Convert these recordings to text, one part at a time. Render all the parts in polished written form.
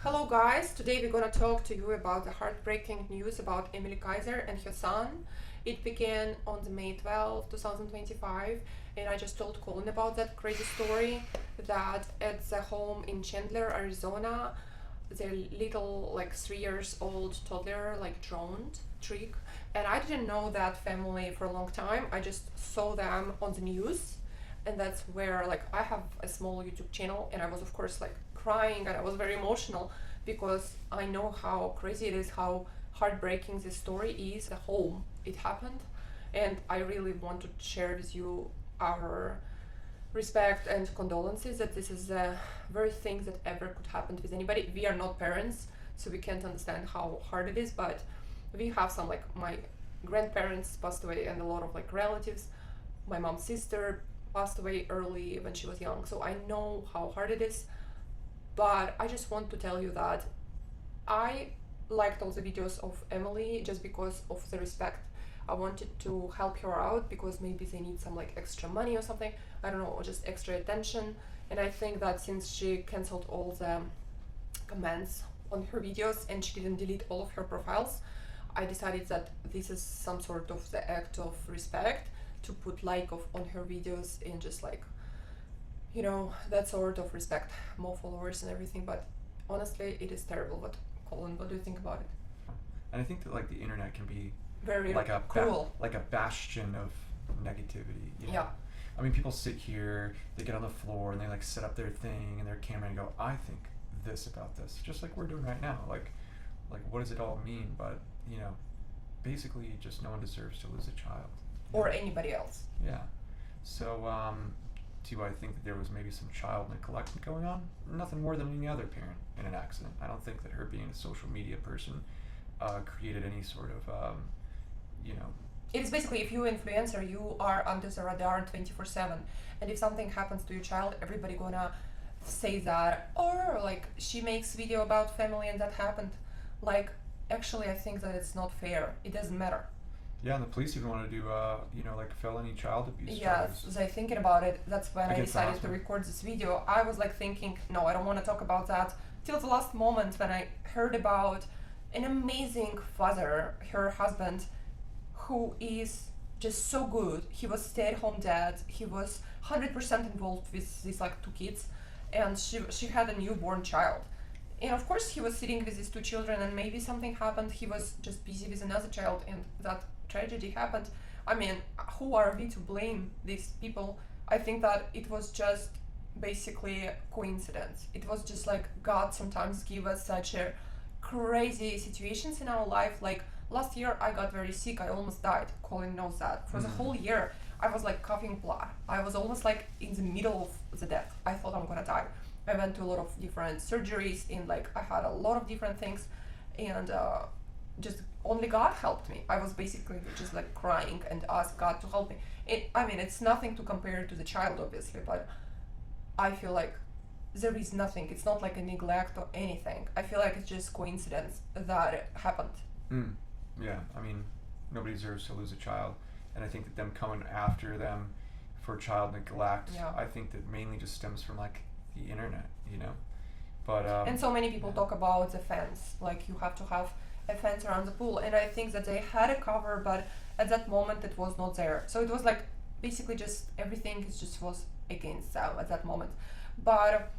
Hello guys, today we're gonna talk to you about the heartbreaking news about Emily Kaiser and her son. It began on the May 12, 2025, and I just told Colin about that crazy story that at the home in Chandler, Arizona, their little 3 years old toddler drowned trick, and I didn't know that family for a long time. I just saw them on the news, and that's where I have a small YouTube channel, and I was of course crying, and I was very emotional because I know how crazy it is, how heartbreaking this story is. The home it happened, and I really want to share with you our respect and condolences that this is the very thing that ever could happen with anybody. We are not parents, so we can't understand how hard it is, but we have some my grandparents passed away and a lot of relatives. My mom's sister passed away early when she was young, so I know how hard it is. But I just want to tell you that I liked all the videos of Emily just because of the respect. I wanted to help her out because maybe they need some extra money or something, I don't know, or just extra attention. And I think that since she canceled all the comments on her videos and she didn't delete all of her profiles, I decided that this is some sort of the act of respect to put on her videos and just that sort of respect, more followers and everything. But honestly, it is terrible. But Colin, what do you think about it? And I think that the internet can be Very a cruel. like a bastion of negativity. Yeah. I mean, people sit here, they get on the floor, and they set up their thing and their camera and go, "I think this about this," just like we're doing right now. What does it all mean? But basically, just no one deserves to lose a child. Or anybody else. Yeah. So, do I think that there was maybe some child neglect going on? Nothing more than any other parent in an accident. I don't think that her being a social media person created any sort of, It is basically, if you're an influencer, you are under the radar 24/7, and if something happens to your child, everybody gonna say that, or she makes video about family and that happened. Actually, I think that it's not fair. It doesn't matter. Yeah, and the police even want to do, felony child abuse Yeah, charges. they thinking about it. That's when I Against the decided to husband. record this video. I was thinking, no, I don't want to talk about that till the last moment when I heard about an amazing father, her husband, who is just so good. He was stay-at-home dad. He was 100% involved with these two kids, and she had a newborn child. And of course, he was sitting with his two children, and maybe something happened. He was just busy with another child, and that tragedy happened. I mean, who are we to blame these people? I think that it was just basically coincidence. It was just God sometimes give us such a crazy situations in our life. Last year, I got very sick. I almost died. Colin knows that. For the whole year, I was coughing blood. I was almost in the middle of the death. I thought I'm gonna die. I went to a lot of different surgeries, and I had a lot of different things, and just only God helped me. I was basically just crying and asked God to help me. It's nothing to compare to the child, obviously, but I feel there is nothing. It's not a neglect or anything. I feel it's just coincidence that it happened. Yeah, I mean, nobody deserves to lose a child, and I think that them coming after them for child neglect, Yeah. I think that mainly just stems from the internet, But And so many people talk about the fence, you have to have a fence around the pool, and I think that they had a cover, but at that moment it was not there. So it was basically just everything was against them at that moment. But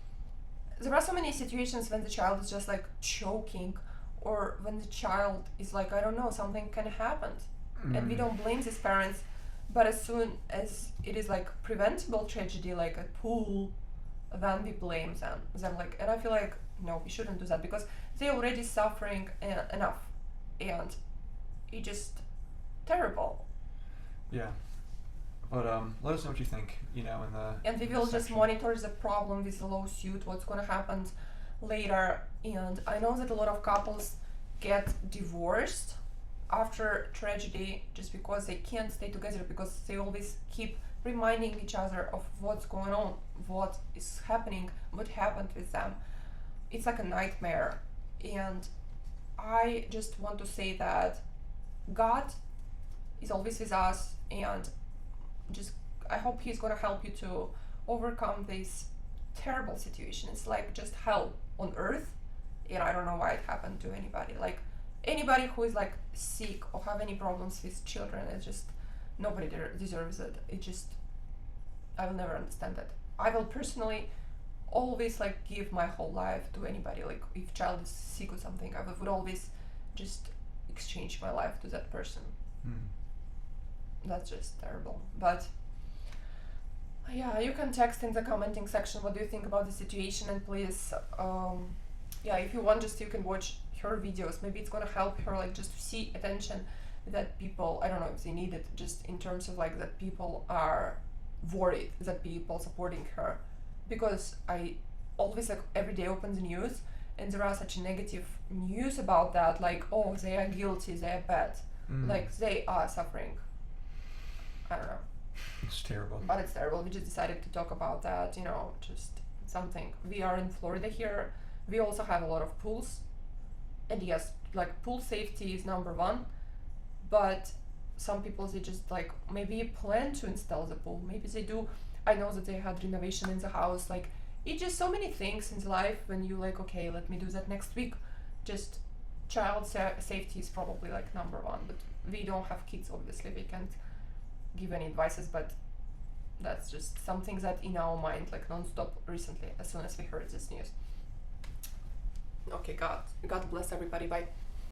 there are so many situations when the child is just choking, or when the child is I don't know, something can happen, and we don't blame these parents. But as soon as it is preventable tragedy, a pool, then we blame them. And I feel no, we shouldn't do that because they're already suffering enough, and it's just terrible. Yeah. But let us know what you think, in the And we will just monitor the problem with the lawsuit, what's gonna happen later. And I know that a lot of couples get divorced after tragedy just because they can't stay together, because they always keep reminding each other of what's going on, what is happening, what happened with them. It's a nightmare. And I just want to say that God is always with us, and just I hope He's gonna help you to overcome this terrible situation. It's just hell on earth, again, I don't know why it happened to anybody. Like anybody who is like sick or have any problems with children, it's just nobody deserves it. It just, I will never understand that. I will personally always like give my whole life to anybody. Like if child is sick or something, I would always just exchange my life to that person. That's just terrible. But yeah, you can text in the commenting section what do you think about the situation, and please yeah, if you want, just you can watch her videos. Maybe it's gonna help her like just to see attention that people, I don't know if they need it, just in terms of like that people are worried, that people supporting her, because I always like every day open the news and there are such negative news about that, like oh they are guilty, they are bad, like they are suffering. I don't know. It's terrible. But it's terrible. We just decided to talk about that, you know, just something. We are in Florida here. We also have a lot of pools. And yes, like pool safety is number one. But some people, they just like maybe plan to install the pool. Maybe they do. I know that they had renovation in the house. Like it's just so many things in life when you like, okay, let me do that next week. Just child safety is probably like number one. But we don't have kids, obviously. We can't give any advices, but that's just something that in our mind like non-stop recently as soon as we heard this news. Okay, God bless everybody. Bye.